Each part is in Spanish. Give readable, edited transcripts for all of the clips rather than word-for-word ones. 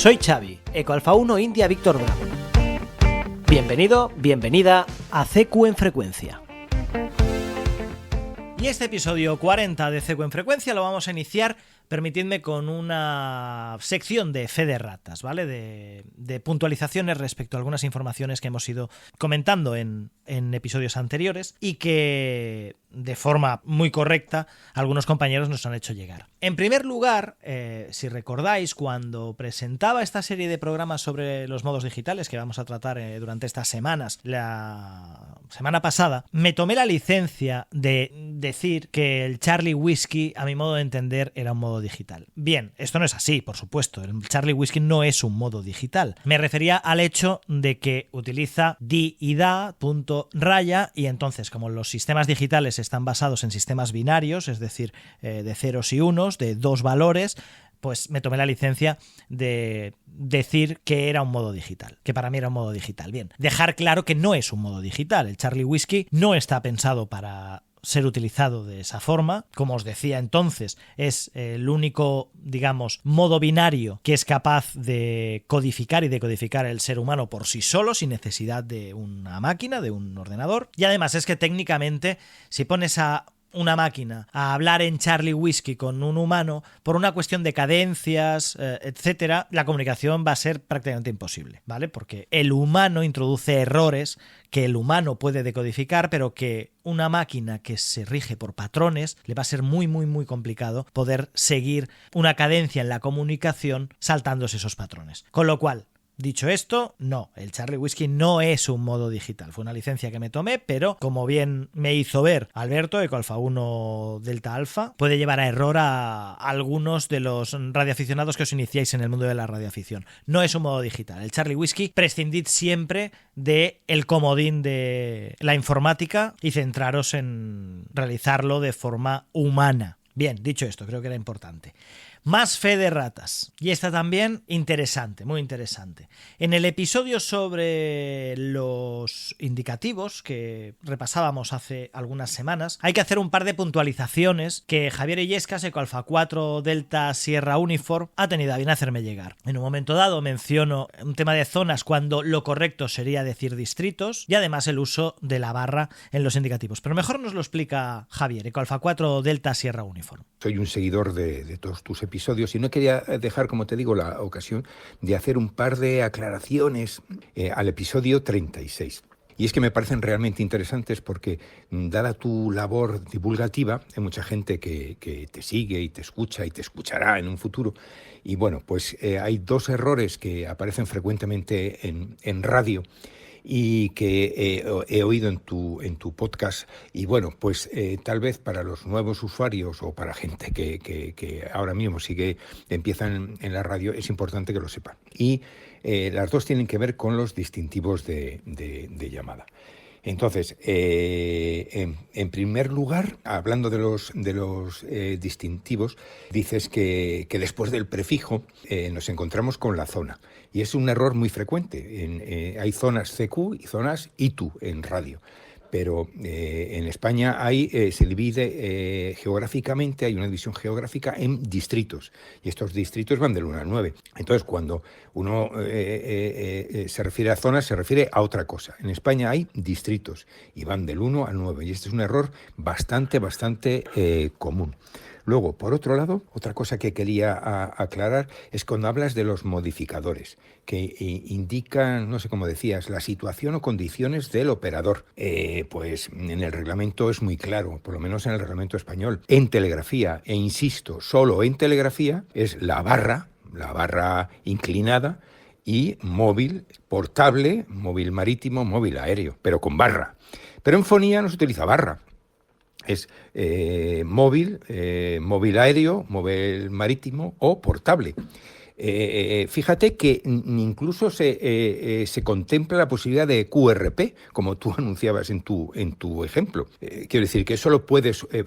Soy Xavi, Eco Alfa 1 India Víctor Bravo. Bienvenido, bienvenida a CQ en Frecuencia. Y este episodio 40 de CQ en Frecuencia lo vamos a iniciar, permitidme, con una sección de fe de ratas, ¿vale? De puntualizaciones respecto a algunas informaciones que hemos ido comentando en episodios anteriores y que de forma muy correcta algunos compañeros nos han hecho llegar. En primer lugar, si recordáis, cuando presentaba esta serie de programas sobre los modos digitales que vamos a tratar durante estas semanas, la semana pasada, me tomé la licencia de decir que el Charlie Whiskey, a mi modo de entender, era un modo digital. Bien, esto no es así, por supuesto. El Charlie Whiskey no es un modo digital. Me refería al hecho de que utiliza di y da, punto, raya, y entonces, como los sistemas digitales están basados en sistemas binarios, es decir, de ceros y unos, de dos valores, pues me tomé la licencia de decir que era un modo digital, que para mí era un modo digital. Bien, dejar claro que no es un modo digital. El Charlie Whiskey no está pensado para ser utilizado de esa forma. Como os decía entonces, es el único, digamos, modo binario que es capaz de codificar y decodificar el ser humano por sí solo, sin necesidad de una máquina, de un ordenador. Y además es que técnicamente, si pones a una máquina a hablar en Charlie Whiskey con un humano, por una cuestión de cadencias, etcétera, la comunicación va a ser prácticamente imposible, ¿vale? Porque el humano introduce errores que el humano puede decodificar, pero que una máquina que se rige por patrones le va a ser muy complicado poder seguir una cadencia en la comunicación saltándose esos patrones. Con lo cual, dicho esto, no, el Charlie Whiskey no es un modo digital. Fue una licencia que me tomé, pero como bien me hizo ver Alberto, Eco Alfa 1 Delta Alfa, puede llevar a error a algunos de los radioaficionados que os iniciáis en el mundo de la radioafición. No es un modo digital. El Charlie Whiskey, prescindid siempre del comodín de la informática y centraros en realizarlo de forma humana. Bien, dicho esto, creo que era importante. Más fe de ratas. Y esta también interesante, muy interesante. En el episodio sobre los indicativos que repasábamos hace algunas semanas, hay que hacer un par de puntualizaciones que Javier Illescas, Eco Alfa 4 Delta Sierra Uniform, ha tenido a bien hacerme llegar. En un momento dado menciono un tema de zonas cuando lo correcto sería decir distritos y además el uso de la barra en los indicativos. Pero mejor nos lo explica Javier, Eco Alfa 4 Delta Sierra Uniform. Soy un seguidor de todos tus episodios y no quería dejar, como te digo, la ocasión de hacer un par de aclaraciones al episodio 36. Y es que me parecen realmente interesantes porque, dada tu labor divulgativa, hay mucha gente que te sigue y te escucha y te escuchará en un futuro. Y bueno, pues hay dos errores que aparecen frecuentemente en radio y que he oído en tu podcast, y bueno, pues tal vez para los nuevos usuarios o para gente que ahora mismo empiezan en la radio, es importante que lo sepan. Y las dos tienen que ver con los distintivos de llamada. Entonces, en primer lugar, hablando de los distintivos, dices que después del prefijo nos encontramos con la zona. Y es un error muy frecuente. Hay zonas CQ y zonas ITU en radio. Pero en España se divide geográficamente, hay una división geográfica en distritos. Y estos distritos van del 1 al 9. Entonces, cuando uno se refiere a zonas, se refiere a otra cosa. En España hay distritos y van del 1 al 9. Y este es un error bastante común. Luego, por otro lado, otra cosa que quería aclarar es cuando hablas de los modificadores, que indican, no sé cómo decías, la situación o condiciones del operador. Pues en el reglamento es muy claro, por lo menos en el reglamento español. En telegrafía, e insisto, solo en telegrafía, es la barra inclinada, y móvil, portable, móvil marítimo, móvil aéreo, pero con barra. Pero en fonía no se utiliza barra. Es móvil aéreo, móvil marítimo o portable. Fíjate que incluso se contempla la posibilidad de QRP, como tú anunciabas en tu ejemplo. Quiero decir que eso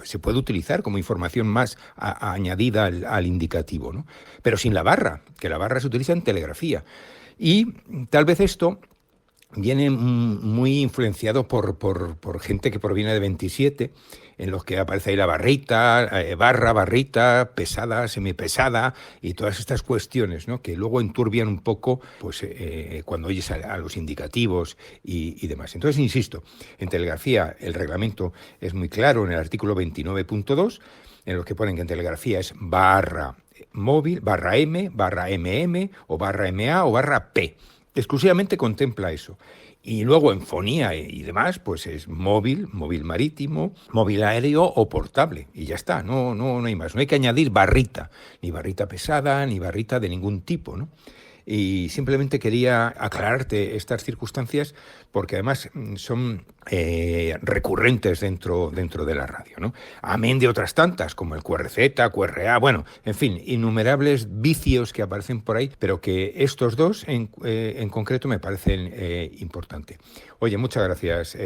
se puede utilizar como información más añadida al indicativo, ¿no? Pero sin la barra, que la barra se utiliza en telegrafía. Y tal vez esto viene muy influenciado por gente que proviene de 27, en los que aparece ahí la barrita, barrita, pesada, semipesada y todas estas cuestiones, ¿no? Que luego enturbian un poco pues, cuando oyes a los indicativos y demás. Entonces, insisto, en telegrafía el reglamento es muy claro en el artículo 29.2, en los que ponen que en telegrafía es barra móvil, barra M, barra MM o barra MA o barra P. Exclusivamente contempla eso. Y luego en fonía y demás, pues es móvil marítimo, móvil aéreo o portable. Y ya está, no hay más. No hay que añadir barrita, ni barrita pesada, ni barrita de ningún tipo, ¿no? Y simplemente quería aclararte estas circunstancias porque además son recurrentes dentro de la radio, ¿no? Amén de otras tantas, como el QRZ, QRA, bueno, en fin, innumerables vicios que aparecen por ahí, pero que estos dos en concreto me parecen importantes. Oye, muchas gracias,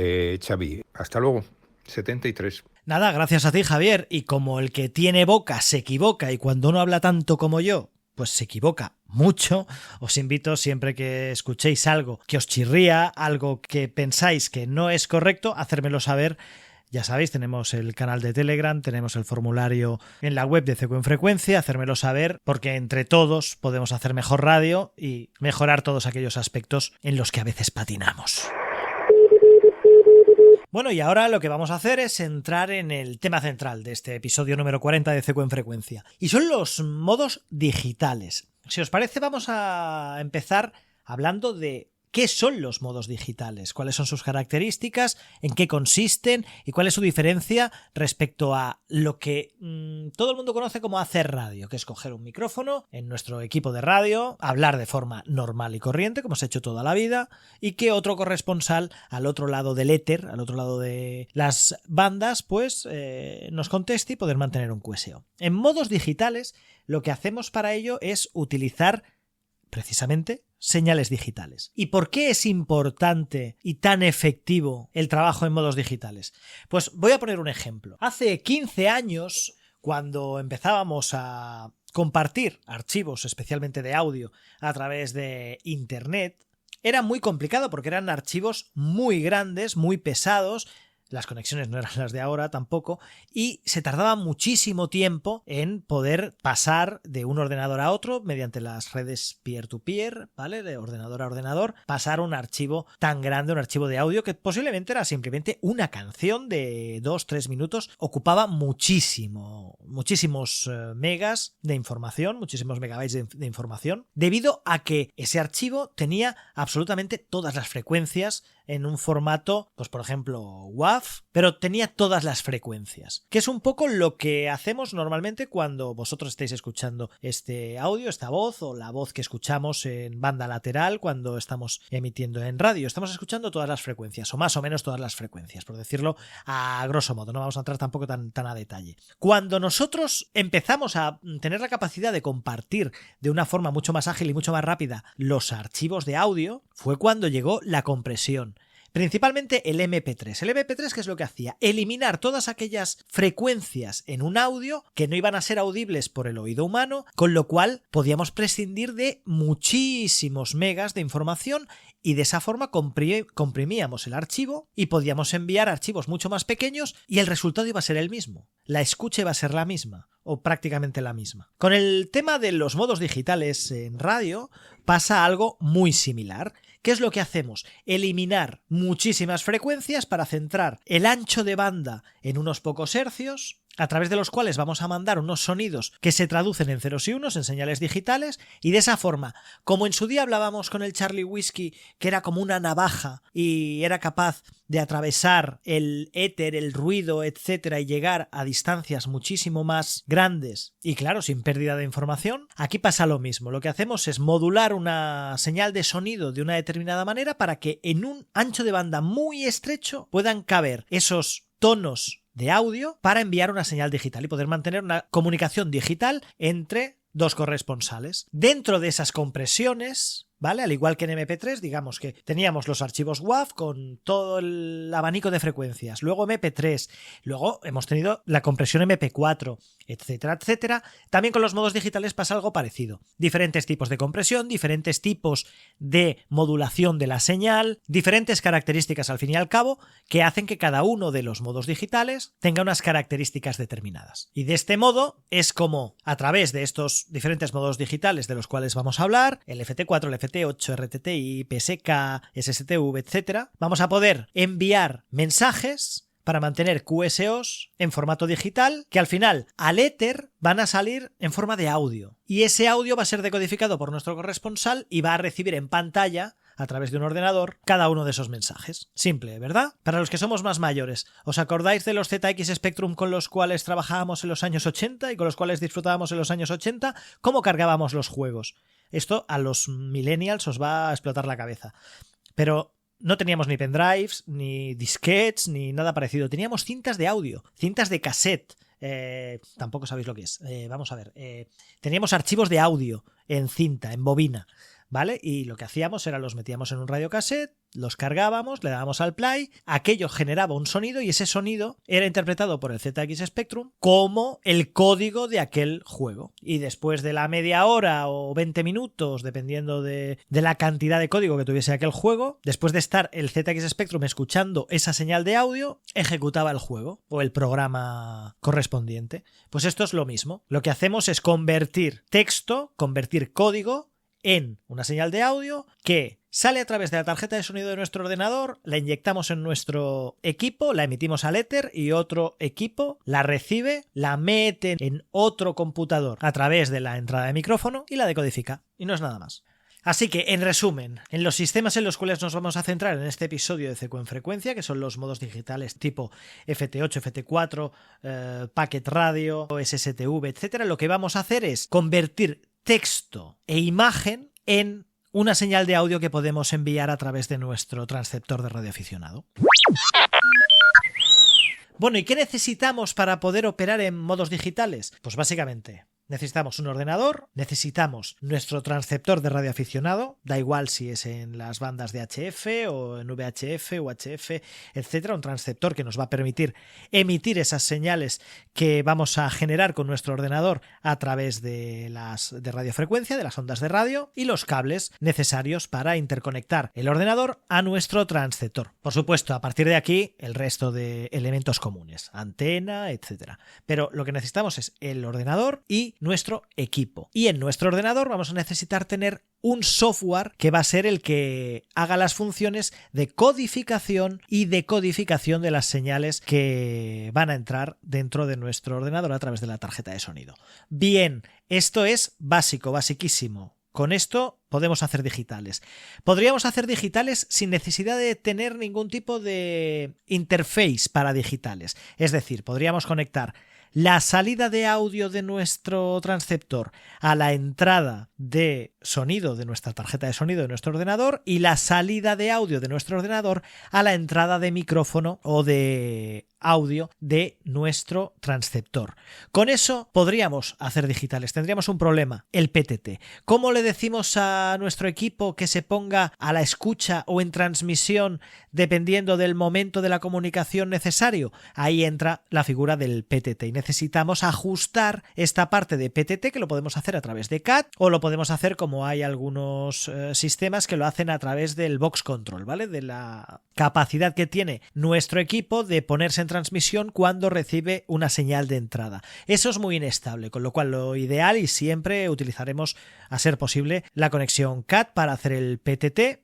Xavi. Hasta luego. 73. Nada, gracias a ti, Javier. Y como el que tiene boca se equivoca y cuando uno habla tanto como yo, pues se equivoca mucho, os invito siempre que escuchéis algo que os chirría, algo que pensáis que no es correcto, a hacérmelo saber. Ya sabéis, tenemos el canal de Telegram, tenemos el formulario en la web de CQ en Frecuencia, hacérmelo saber, porque entre todos podemos hacer mejor radio y mejorar todos aquellos aspectos en los que a veces patinamos. Bueno, y ahora lo que vamos a hacer es entrar en el tema central de este episodio número 40 de CQ en Frecuencia. Y son los modos digitales. Si os parece, vamos a empezar hablando de qué son los modos digitales, cuáles son sus características, en qué consisten y cuál es su diferencia respecto a lo que todo el mundo conoce como hacer radio, que es coger un micrófono en nuestro equipo de radio, hablar de forma normal y corriente, como se ha hecho toda la vida, y que otro corresponsal al otro lado del éter, al otro lado de las bandas, pues nos conteste y poder mantener un QSO. En modos digitales, lo que hacemos para ello es utilizar precisamente señales digitales. ¿Y por qué es importante y tan efectivo el trabajo en modos digitales? Pues voy a poner un ejemplo. Hace 15 años, cuando empezábamos a compartir archivos, especialmente de audio, a través de Internet, era muy complicado porque eran archivos muy grandes, muy pesados. Las conexiones no eran las de ahora tampoco, y se tardaba muchísimo tiempo en poder pasar de un ordenador a otro mediante las redes peer-to-peer, ¿vale? De ordenador a ordenador, pasar un archivo tan grande, un archivo de audio que posiblemente era simplemente una canción de 2-3 minutos, ocupaba muchísimos megas de información, muchísimos megabytes de información, debido a que ese archivo tenía absolutamente todas las frecuencias en un formato, pues por ejemplo, WAV, pero tenía todas las frecuencias, que es un poco lo que hacemos normalmente cuando vosotros estáis escuchando este audio, esta voz o la voz que escuchamos en banda lateral cuando estamos emitiendo en radio. Estamos escuchando todas las frecuencias, o más o menos todas las frecuencias, por decirlo a grosso modo, no vamos a entrar tampoco tan a detalle. Cuando nosotros empezamos a tener la capacidad de compartir de una forma mucho más ágil y mucho más rápida los archivos de audio, fue cuando llegó la compresión. Principalmente el MP3. El MP3, ¿qué es lo que hacía? Eliminar todas aquellas frecuencias en un audio que no iban a ser audibles por el oído humano, con lo cual podíamos prescindir de muchísimos megas de información y de esa forma comprimíamos el archivo y podíamos enviar archivos mucho más pequeños y el resultado iba a ser el mismo. La escucha iba a ser la misma o prácticamente la misma. Con el tema de los modos digitales en radio pasa algo muy similar. ¿Qué es lo que hacemos? Eliminar muchísimas frecuencias para centrar el ancho de banda en unos pocos hercios, a través de los cuales vamos a mandar unos sonidos que se traducen en ceros y unos, en señales digitales, y de esa forma, como en su día hablábamos con el Charlie Whiskey, que era como una navaja y era capaz de atravesar el éter, el ruido, etcétera, y llegar a distancias muchísimo más grandes y claro, sin pérdida de información, aquí pasa lo mismo. Lo que hacemos es modular una señal de sonido de una determinada manera para que en un ancho de banda muy estrecho puedan caber esos tonos de audio para enviar una señal digital y poder mantener una comunicación digital entre dos corresponsales. Dentro de esas compresiones ¿vale? Al igual que en MP3, digamos que teníamos los archivos WAV con todo el abanico de frecuencias, luego MP3, luego hemos tenido la compresión MP4, etcétera, etcétera. También con los modos digitales pasa algo parecido. Diferentes tipos de compresión, diferentes tipos de modulación de la señal, diferentes características al fin y al cabo que hacen que cada uno de los modos digitales tenga unas características determinadas. Y de este modo es como a través de estos diferentes modos digitales de los cuales vamos a hablar, el FT4, el FT8, RTTI, PSK, SSTV, etcétera, vamos a poder enviar mensajes para mantener QSOs en formato digital que al final al éter van a salir en forma de audio. Y ese audio va a ser decodificado por nuestro corresponsal y va a recibir en pantalla a través de un ordenador cada uno de esos mensajes. Simple, ¿verdad? Para los que somos más mayores, ¿os acordáis de los ZX Spectrum con los cuales trabajábamos en los años 80 y con los cuales disfrutábamos en los años 80? ¿Cómo cargábamos los juegos? Esto a los millennials os va a explotar la cabeza. Pero no teníamos ni pendrives, ni disquetes, ni nada parecido. Teníamos cintas de audio, cintas de cassette. Tampoco sabéis lo que es. Vamos a ver. Teníamos archivos de audio en cinta, en bobina, ¿vale? Y lo que hacíamos era los metíamos en un radiocassette, los cargábamos, le dábamos al play, aquello generaba un sonido y ese sonido era interpretado por el ZX Spectrum como el código de aquel juego. Y después de la media hora o 20 minutos, dependiendo de la cantidad de código que tuviese aquel juego, después de estar el ZX Spectrum escuchando esa señal de audio, ejecutaba el juego o el programa correspondiente. Pues esto es lo mismo. Lo que hacemos es convertir texto, convertir código en una señal de audio que sale a través de la tarjeta de sonido de nuestro ordenador, la inyectamos en nuestro equipo, la emitimos al éter y otro equipo la recibe, la mete en otro computador a través de la entrada de micrófono y la decodifica. Y no es nada más. Así que, en resumen, en los sistemas en los cuales nos vamos a centrar en este episodio de CQ en frecuencia, que son los modos digitales tipo FT8, FT4, Packet Radio, SSTV, etcétera, lo que vamos a hacer es convertir texto e imagen en una señal de audio que podemos enviar a través de nuestro transceptor de radioaficionado. Bueno, ¿y qué necesitamos para poder operar en modos digitales? Pues básicamente necesitamos un ordenador, necesitamos nuestro transceptor de radioaficionado, da igual si es en las bandas de HF o en VHF, UHF, etcétera, un transceptor que nos va a permitir emitir esas señales que vamos a generar con nuestro ordenador a través de las de radiofrecuencia, de las ondas de radio, y los cables necesarios para interconectar el ordenador a nuestro transceptor. Por supuesto, a partir de aquí, el resto de elementos comunes, antena, etcétera. Pero lo que necesitamos es el ordenador y nuestro equipo. Y en nuestro ordenador vamos a necesitar tener un software que va a ser el que haga las funciones de codificación y decodificación de las señales que van a entrar dentro de nuestro ordenador a través de la tarjeta de sonido. Bien, esto es básico, basiquísimo. Con esto podemos hacer digitales. Podríamos hacer digitales sin necesidad de tener ningún tipo de interface para digitales. Es decir, podríamos conectar la salida de audio de nuestro transceptor a la entrada de sonido de nuestra tarjeta de sonido de nuestro ordenador y la salida de audio de nuestro ordenador a la entrada de micrófono o de audio de nuestro transceptor. Con eso podríamos hacer digitales. Tendríamos un problema, el PTT. ¿Cómo le decimos a nuestro equipo que se ponga a la escucha o en transmisión dependiendo del momento de la comunicación necesario? Ahí entra la figura del PTT y necesitamos ajustar esta parte de PTT, que lo podemos hacer a través de CAT o lo podemos hacer como hay algunos sistemas que lo hacen a través del box control, ¿vale? De la capacidad que tiene nuestro equipo de ponerse en transmisión cuando recibe una señal de entrada. Eso es muy inestable, con lo cual lo ideal, y siempre utilizaremos a ser posible la conexión CAT para hacer el PTT.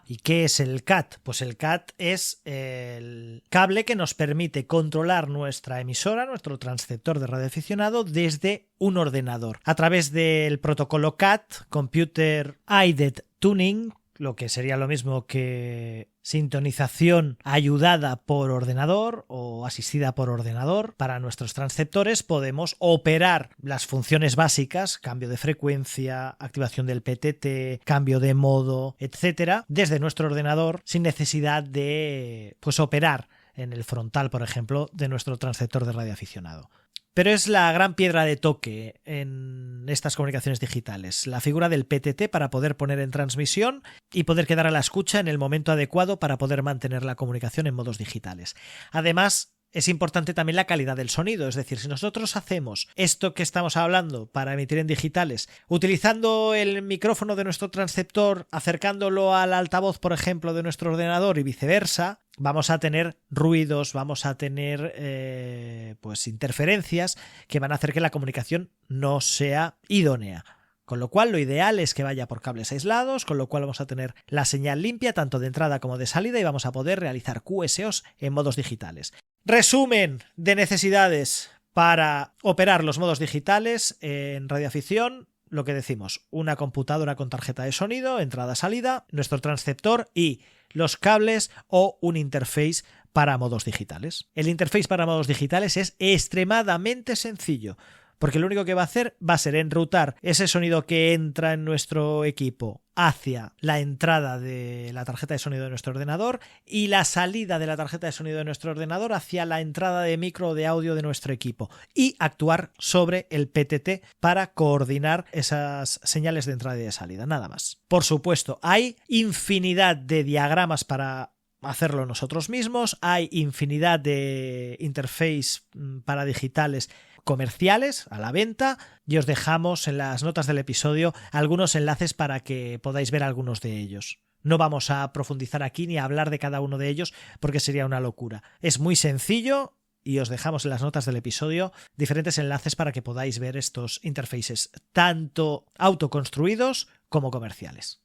¿Y qué es el CAT? Pues el CAT es el cable que nos permite controlar nuestra emisora, nuestro transceptor de radioaficionado, desde un ordenador. A través del protocolo CAT, Computer Aided Tuning, lo que sería lo mismo que sintonización ayudada por ordenador o asistida por ordenador, para nuestros transceptores podemos operar las funciones básicas, cambio de frecuencia, activación del PTT, cambio de modo, etcétera, desde nuestro ordenador sin necesidad de operar en el frontal, por ejemplo, de nuestro transceptor de radioaficionado. Pero es la gran piedra de toque en estas comunicaciones digitales. La figura del PTT para poder poner en transmisión y poder quedar a la escucha en el momento adecuado para poder mantener la comunicación en modos digitales. Además, es importante también la calidad del sonido, es decir, si nosotros hacemos esto que estamos hablando para emitir en digitales, utilizando el micrófono de nuestro transceptor, acercándolo al altavoz, por ejemplo, de nuestro ordenador y viceversa, vamos a tener ruidos, vamos a tener pues interferencias que van a hacer que la comunicación no sea idónea. Con lo cual lo ideal es que vaya por cables aislados, con lo cual vamos a tener la señal limpia tanto de entrada como de salida y vamos a poder realizar QSOs en modos digitales. Resumen de necesidades para operar los modos digitales en radioafición. Lo que decimos, una computadora con tarjeta de sonido, entrada-salida, nuestro transceptor y los cables o un interface para modos digitales. El interface para modos digitales es extremadamente sencillo, porque lo único que va a hacer va a ser enrutar ese sonido que entra en nuestro equipo hacia la entrada de la tarjeta de sonido de nuestro ordenador y la salida de la tarjeta de sonido de nuestro ordenador hacia la entrada de micro o de audio de nuestro equipo y actuar sobre el PTT para coordinar esas señales de entrada y de salida, nada más. Por supuesto, hay infinidad de diagramas para hacerlo nosotros mismos, hay infinidad de interface para digitales comerciales a la venta y os dejamos en las notas del episodio algunos enlaces para que podáis ver algunos de ellos. No vamos a profundizar aquí ni a hablar de cada uno de ellos porque sería una locura. Es muy sencillo y os dejamos en las notas del episodio diferentes enlaces para que podáis ver estos interfaces, tanto autoconstruidos como comerciales.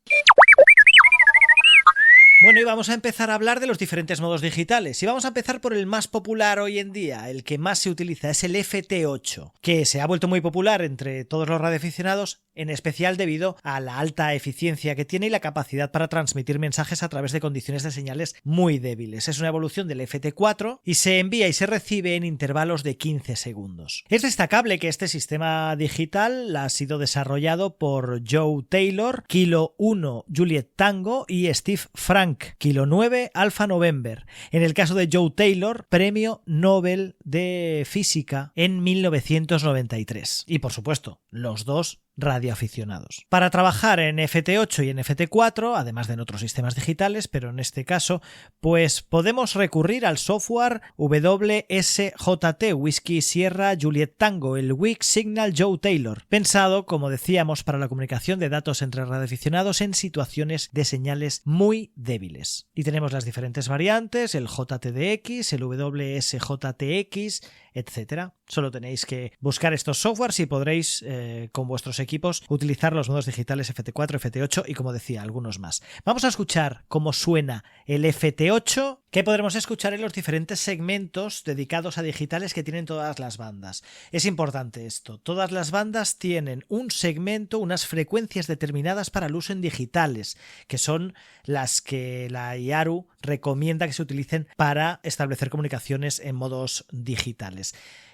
Bueno, y vamos a empezar a hablar de los diferentes modos digitales y vamos a empezar por el más popular hoy en día, el que más se utiliza, es el FT8, que se ha vuelto muy popular entre todos los radioaficionados, en especial debido a la alta eficiencia que tiene y la capacidad para transmitir mensajes a través de condiciones de señales muy débiles. Es una evolución del FT4 y se envía y se recibe en intervalos de 15 segundos. Es destacable que este sistema digital ha sido desarrollado por Joe Taylor, Kilo 1 Juliet Tango y Steve Frank, Kilo 9 Alpha November. En el caso de Joe Taylor, premio Nobel de Física en 1993. Y por supuesto, los dos radioaficionados. Para trabajar en FT8 y en FT4, además de en otros sistemas digitales, pero en este caso, pues podemos recurrir al software WSJT, Whiskey Sierra Juliet Tango, el Weak Signal Joe Taylor, pensado, como decíamos, para la comunicación de datos entre radioaficionados en situaciones de señales muy débiles. Y tenemos las diferentes variantes, el JTDX, el WSJTX, etc. Solo tenéis que buscar estos softwares y podréis con vuestros equipos utilizar los modos digitales FT4, FT8 y, como decía, algunos más. Vamos a escuchar cómo suena el FT8, que podremos escuchar en los diferentes segmentos dedicados a digitales que tienen todas las bandas. Es importante esto, todas las bandas tienen un segmento, unas frecuencias determinadas para el uso en digitales, que son las que la IARU recomienda que se utilicen para establecer comunicaciones en modos digitales.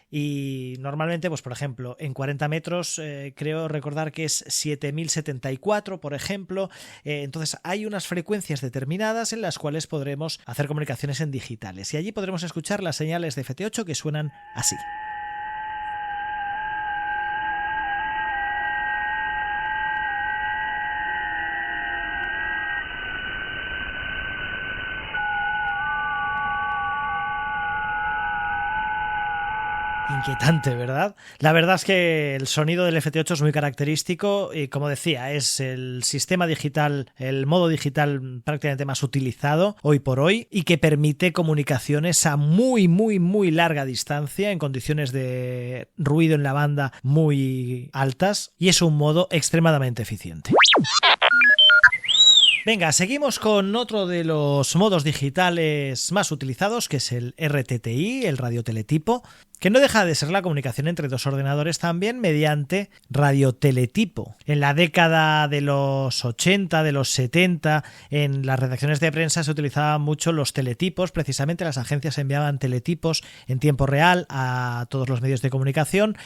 Y normalmente, pues por ejemplo, en 40 metros creo recordar que es 7074, por ejemplo. Entonces hay unas frecuencias determinadas en las cuales podremos hacer comunicaciones en digitales. Y allí podremos escuchar las señales de FT8 que suenan así. Inquietante, ¿verdad? La verdad es que el sonido del FT8 es muy característico y, como decía, es el sistema digital, el modo digital prácticamente más utilizado hoy por hoy y que permite comunicaciones a muy larga distancia en condiciones de ruido en la banda muy altas y es un modo extremadamente eficiente. Venga, seguimos con otro de los modos digitales más utilizados, que es el RTTI, el radioteletipo, que no deja de ser la comunicación entre dos ordenadores también mediante radioteletipo. En la década de los 80, de los 70, en las redacciones de prensa se utilizaban mucho los teletipos, precisamente las agencias enviaban teletipos en tiempo real a todos los medios de comunicación.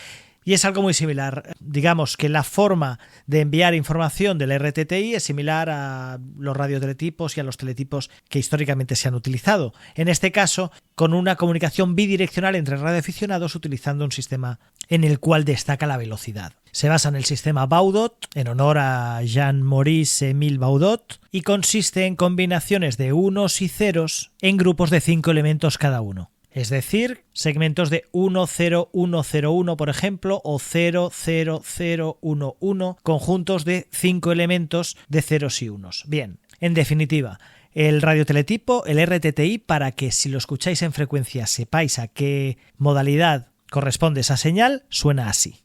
Y es algo muy similar. Digamos que la forma de enviar información del RTTI es similar a los radioteletipos y a los teletipos que históricamente se han utilizado. En este caso, con una comunicación bidireccional entre radioaficionados utilizando un sistema en el cual destaca la velocidad. Se basa en el sistema Baudot, en honor a Jean-Maurice Émile Baudot, y consiste en combinaciones de unos y ceros en grupos de 5 elementos cada uno. Es decir, segmentos de 1, 0, 1, 0, 1, por ejemplo, o 0, 0, 0, 1, 1, conjuntos de 5 elementos de ceros y unos. Bien, en definitiva, el radioteletipo, el RTTI, para que si lo escucháis en frecuencia sepáis a qué modalidad corresponde esa señal, suena así.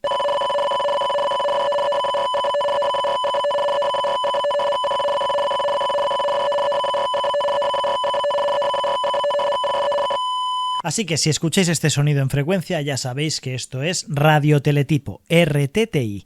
Así que si escucháis este sonido en frecuencia ya sabéis que esto es radioteletipo, RTTI.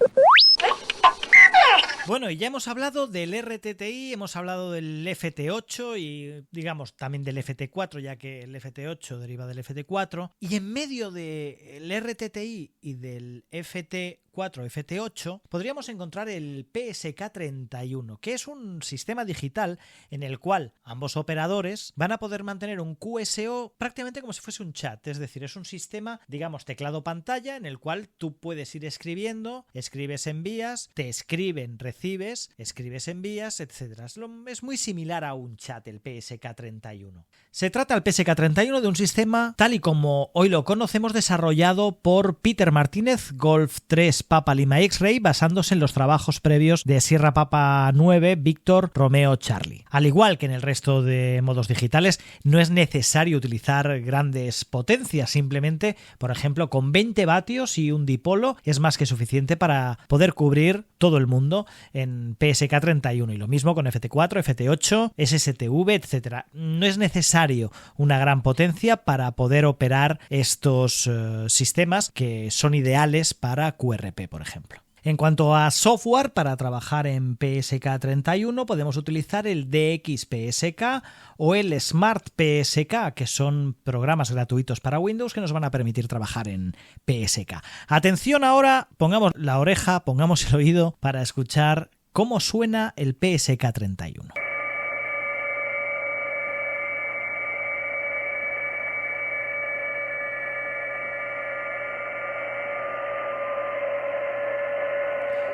Bueno, y ya hemos hablado del RTTI, hemos hablado del FT8 y digamos también del FT4, ya que el FT8 deriva del FT4. Y en medio del RTTI y del FT4, FT8, podríamos encontrar el PSK31, que es un sistema digital en el cual ambos operadores van a poder mantener un QSO prácticamente como si fuese un chat. Es decir, es un sistema, digamos, teclado-pantalla en el cual tú puedes ir escribiendo, escribes, envías, te escriben, recibes, escribes, envías, etc. Es muy similar a un chat el PSK31. Se trata el PSK31 de un sistema tal y como hoy lo conocemos, desarrollado por Peter Martínez, Golf 3 Papa Lima X-Ray, basándose en los trabajos previos de Sierra Papa 9 Víctor Romeo Charlie. Al igual que en el resto de modos digitales, no es necesario utilizar grandes potencias, simplemente, por ejemplo, con 20 vatios y un dipolo es más que suficiente para poder cubrir todo el mundo en PSK31, y lo mismo con FT4, FT8, SSTV, etc. No es necesario una gran potencia para poder operar estos sistemas que son ideales para QRP, por ejemplo. En cuanto a software, para trabajar en PSK31 podemos utilizar el DXPSK o el Smart PSK, que son programas gratuitos para Windows que nos van a permitir trabajar en PSK. Atención ahora, pongamos la oreja, pongamos el oído para escuchar cómo suena el PSK31.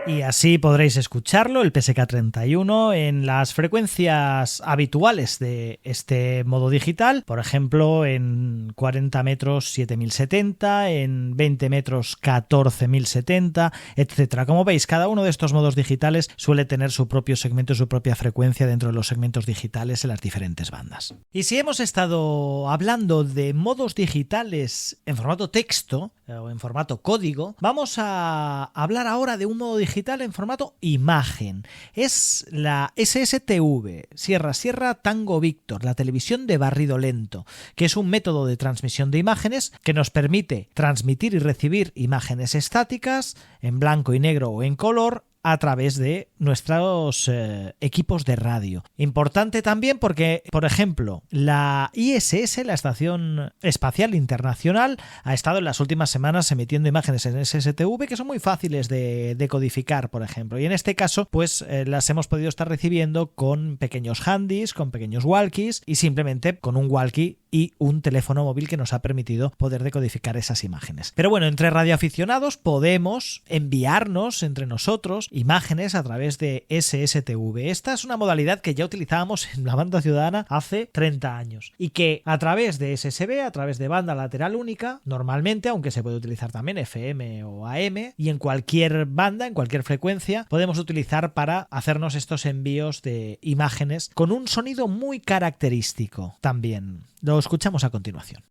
Y así podréis escucharlo, el PSK31, en las frecuencias habituales de este modo digital, por ejemplo, en 40 metros 7070, en 20 metros 14070, etc. Como veis, cada uno de estos modos digitales suele tener su propio segmento, su propia frecuencia dentro de los segmentos digitales en las diferentes bandas. Y si hemos estado hablando de modos digitales en formato texto o en formato código, vamos a hablar ahora de un modo digital en formato imagen. Es la SSTV, Sierra Tango Víctor, la televisión de barrido lento, que es un método de transmisión de imágenes que nos permite transmitir y recibir imágenes estáticas en blanco y negro o en color a través de nuestros equipos de radio. Importante también porque, por ejemplo, la ISS, la Estación Espacial Internacional, ha estado en las últimas semanas emitiendo imágenes en SSTV que son muy fáciles de decodificar, por ejemplo. Y en este caso, pues las hemos podido estar recibiendo con pequeños handys, con pequeños walkies y simplemente con un walkie y un teléfono móvil que nos ha permitido poder decodificar esas imágenes. Pero bueno, entre radioaficionados podemos enviarnos entre nosotros imágenes a través de SSTV. Esta es una modalidad que ya utilizábamos en la banda ciudadana hace 30 años y que a través de SSB, a través de banda lateral única, normalmente, aunque se puede utilizar también FM o AM, y en cualquier banda, en cualquier frecuencia, podemos utilizar para hacernos estos envíos de imágenes con un sonido muy característico también. Lo escuchamos a continuación.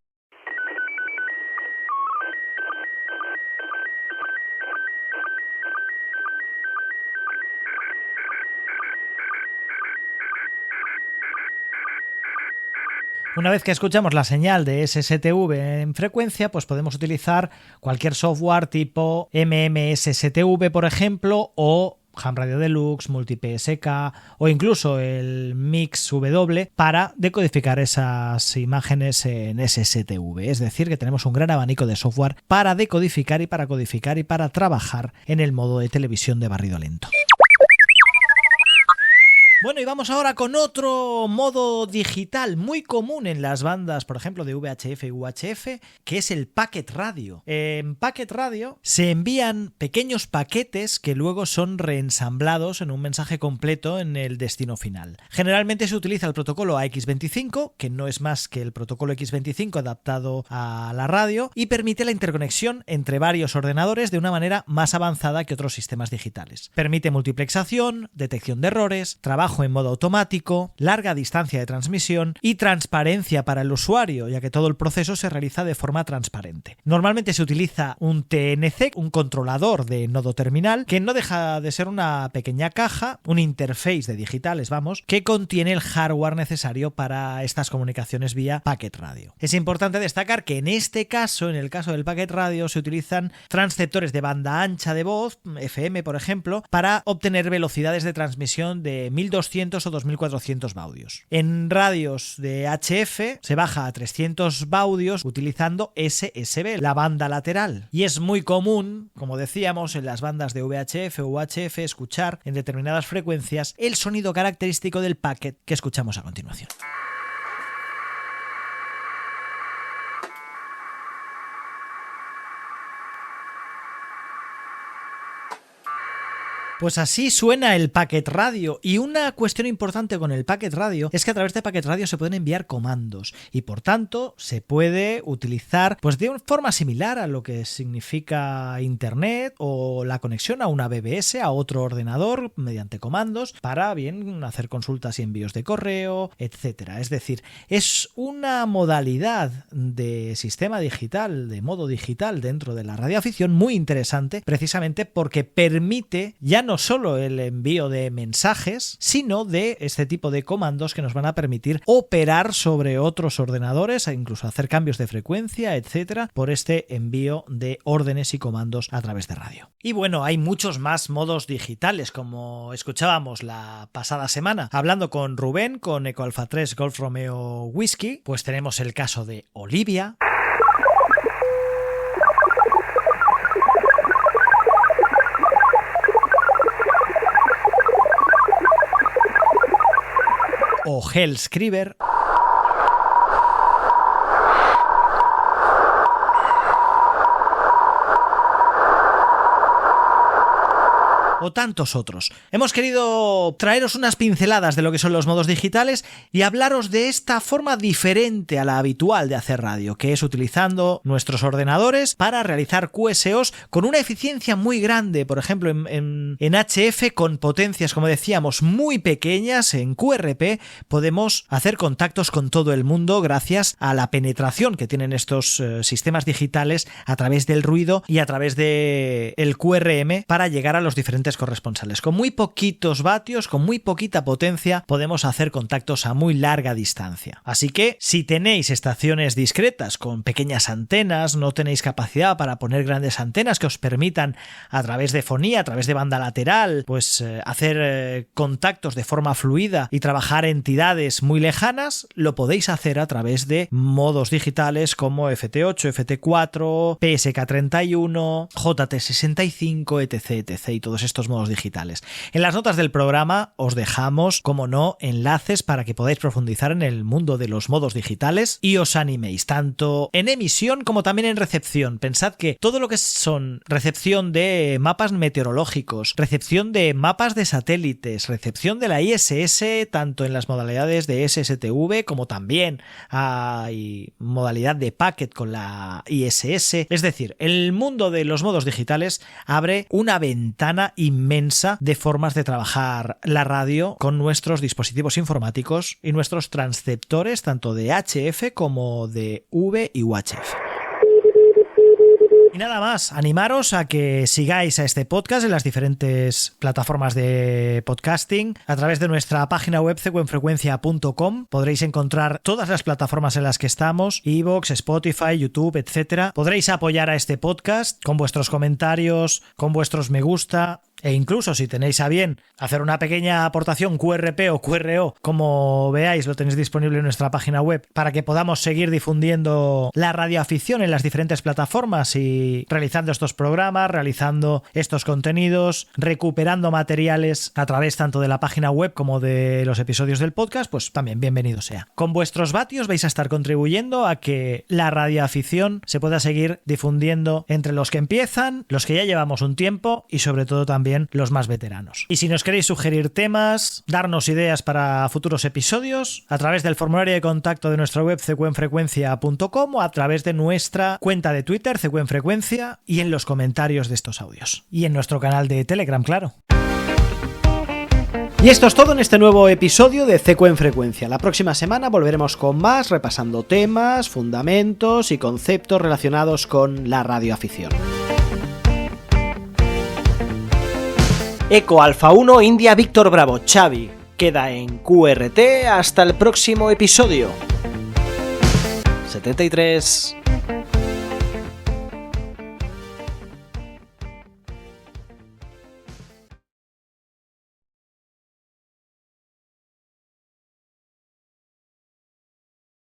Una vez que escuchamos la señal de SSTV en frecuencia, pues podemos utilizar cualquier software tipo MMSSTV, por ejemplo, o Ham Radio Deluxe, MultiPSK o incluso el Mix W para decodificar esas imágenes en SSTV. Es decir, que tenemos un gran abanico de software para decodificar y para codificar y para trabajar en el modo de televisión de barrido lento. Bueno, y vamos ahora con otro modo digital muy común en las bandas, por ejemplo, de VHF y UHF, que es el packet radio. En packet radio se envían pequeños paquetes que luego son reensamblados en un mensaje completo en el destino final. Generalmente se utiliza el protocolo AX25, que no es más que el protocolo X25 adaptado a la radio, y permite la interconexión entre varios ordenadores de una manera más avanzada que otros sistemas digitales. Permite multiplexación, detección de errores, trabajo en modo automático, larga distancia de transmisión y transparencia para el usuario, ya que todo el proceso se realiza de forma transparente. Normalmente se utiliza un TNC, un controlador de nodo terminal, que no deja de ser una pequeña caja, un interface de digitales, que contiene el hardware necesario para estas comunicaciones vía packet radio. Es importante destacar que en este caso, en el caso del packet radio, se utilizan transceptores de banda ancha de voz, FM por ejemplo, para obtener velocidades de transmisión de 1200 o 2400 baudios. En radios de HF se baja a 300 baudios utilizando SSB, la banda lateral. Y es muy común, como decíamos, en las bandas de VHF o UHF escuchar en determinadas frecuencias el sonido característico del packet que escuchamos a continuación. Pues así suena el packet radio, y una cuestión importante con el packet radio es que a través de packet radio se pueden enviar comandos y por tanto se puede utilizar pues de forma similar a lo que significa internet o la conexión a una BBS, a otro ordenador mediante comandos para bien hacer consultas y envíos de correo, etcétera. Es decir, es una modalidad de sistema digital, de modo digital dentro de la radioafición muy interesante, precisamente porque permite ya no solo el envío de mensajes, sino de este tipo de comandos que nos van a permitir operar sobre otros ordenadores e incluso hacer cambios de frecuencia, etcétera, por este envío de órdenes y comandos a través de radio. Y bueno, hay muchos más modos digitales, como escuchábamos la pasada semana hablando con Rubén, con Eco Alfa 3 Golf Romeo Whisky. Pues tenemos el caso de Olivia, o Hellscriber, o tantos otros. Hemos querido traeros unas pinceladas de lo que son los modos digitales y hablaros de esta forma diferente a la habitual de hacer radio, que es utilizando nuestros ordenadores para realizar QSOs con una eficiencia muy grande. Por ejemplo, en HF con potencias, como decíamos, muy pequeñas. En QRP podemos hacer contactos con todo el mundo gracias a la penetración que tienen estos sistemas digitales a través del ruido y a través del QRM para llegar a los diferentes corresponsales. Con muy poquitos vatios, con muy poquita potencia, podemos hacer contactos a muy larga distancia. Así que si tenéis estaciones discretas con pequeñas antenas, no tenéis capacidad para poner grandes antenas que os permitan a través de fonía, a través de banda lateral, pues hacer contactos de forma fluida y trabajar entidades muy lejanas, lo podéis hacer a través de modos digitales como FT8, FT4, PSK31, JT65, etc. y todos estos modos digitales. En las notas del programa os dejamos, como no, enlaces para que podáis profundizar en el mundo de los modos digitales y os animéis, tanto en emisión como también en recepción. Pensad que todo lo que son recepción de mapas meteorológicos, recepción de mapas de satélites, recepción de la ISS, tanto en las modalidades de SSTV como también hay modalidad de packet con la ISS. Es decir, el mundo de los modos digitales abre una ventana inmensa de formas de trabajar la radio con nuestros dispositivos informáticos y nuestros transceptores tanto de HF como de V y UHF. Y nada más, animaros a que sigáis a este podcast en las diferentes plataformas de podcasting. A través de nuestra página web ceguenfrecuencia.com podréis encontrar todas las plataformas en las que estamos, iVoox, Spotify, YouTube, etc. Podréis apoyar a este podcast con vuestros comentarios, con vuestros me gusta, e incluso si tenéis a bien hacer una pequeña aportación QRP o QRO, como veáis lo tenéis disponible en nuestra página web para que podamos seguir difundiendo la radioafición en las diferentes plataformas y estoy realizando estos programas, realizando estos contenidos, recuperando materiales a través tanto de la página web como de los episodios del podcast, pues también bienvenido sea. Con vuestros vatios vais a estar contribuyendo a que la radioafición se pueda seguir difundiendo entre los que empiezan, los que ya llevamos un tiempo y sobre todo también los más veteranos. Y si nos queréis sugerir temas, darnos ideas para futuros episodios, a través del formulario de contacto de nuestra web cqenfrecuencia.com o a través de nuestra cuenta de Twitter cqenfrecuencia y en los comentarios de estos audios. Y en nuestro canal de Telegram, claro. Y esto es todo en este nuevo episodio de CQ en Frecuencia. La próxima semana volveremos con más, repasando temas, fundamentos y conceptos relacionados con la radioafición. Eco Alfa 1 India Víctor Bravo Xavi queda en QRT hasta el próximo episodio. 73.